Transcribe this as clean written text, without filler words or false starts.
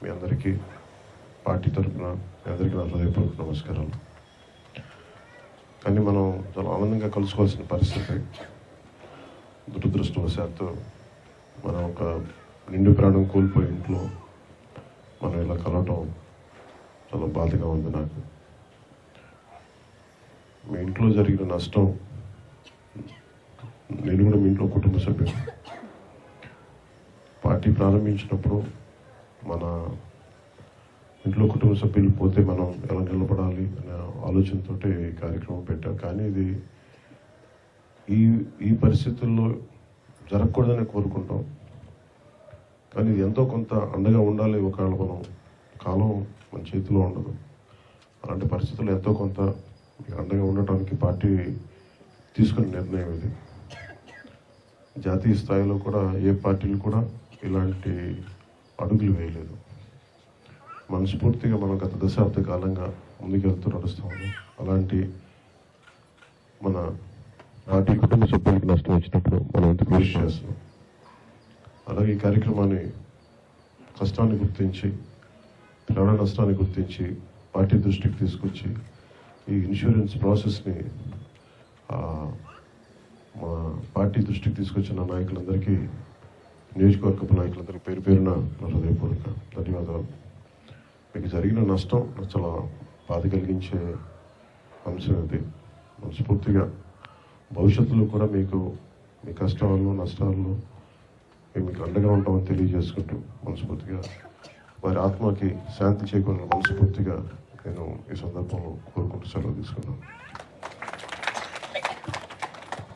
మీ అందరికీ పార్టీ తరఫున మీ అందరికీ నా హృదయపూర్వక నమస్కారాలు. కానీ మనం చాలా ఆనందంగా కలుసుకోవాల్సిన పరిస్థితి. దురదృష్టవశాత్తు మనం ఒక నిండు ప్రాణం కోల్పోయి ఇంట్లో మనం ఇలా కలవటం చాలా బాధగా ఉంది నాకు. మీ ఇంట్లో జరిగిన నష్టం, నేను కూడా మీ ఇంట్లో కుటుంబ సభ్యులు. పార్టీ ప్రారంభించినప్పుడు మన ఇంట్లో కుటుంబ సభ్యులు పోతే మనం ఎలా నిలబడాలి అనే ఆలోచనతో ఈ కార్యక్రమం పెట్టాం. కానీ ఇది ఈ పరిస్థితుల్లో జరగకూడదని కోరుకుంటాం. కానీ ఇది ఎంతో కొంత అండగా ఉండాలి. ఒకవేళ మనం కాలం మన చేతిలో ఉండదు. అలాంటి పరిస్థితుల్లో ఎంతో కొంత అండగా ఉండటానికి పార్టీ తీసుకునే నిర్ణయం ఇది. జాతీయ స్థాయిలో కూడా ఏ పార్టీలు కూడా ఇలాంటి అడుగులు వేయలేదు. మనస్ఫూర్తిగా మనం గత దశాబ్ద కాలంగా ముందుకెళ్తూ నడుస్తాము. అలాంటి మన పార్టీ కుటుంబ సభ్యులకు నష్టం వచ్చినప్పుడు మనం ఎంత కృషి చేస్తున్నాం. అలాగే ఈ కార్యక్రమాన్ని కష్టాన్ని గుర్తించి, ప్రాణ నష్టాన్ని గుర్తించి పార్టీ దృష్టికి తీసుకొచ్చి ఈ ఇన్సూరెన్స్ ప్రాసెస్ని మా పార్టీ దృష్టికి తీసుకొచ్చిన నాయకులందరికీ, నియోజకవర్గపు నాయకులందరికీ పేరు పేరున నా హృదయపూర్వక ధన్యవాదాలు. మీకు జరిగిన నష్టం నాకు చాలా బాధ కలిగించే అంశం ఇది. మనస్ఫూర్తిగా భవిష్యత్తులో కూడా మీకు మీ కష్టాల్లో నష్టాల్లో మేము మీకు అండగా ఉంటామని తెలియజేసుకుంటూ మనస్ఫూర్తిగా వారి ఆత్మకి శాంతి చేకూరాలని మనస్ఫూర్తిగా నేను ఈ సందర్భంలో కోరుకుంటూ సెలవు తీసుకున్నాను.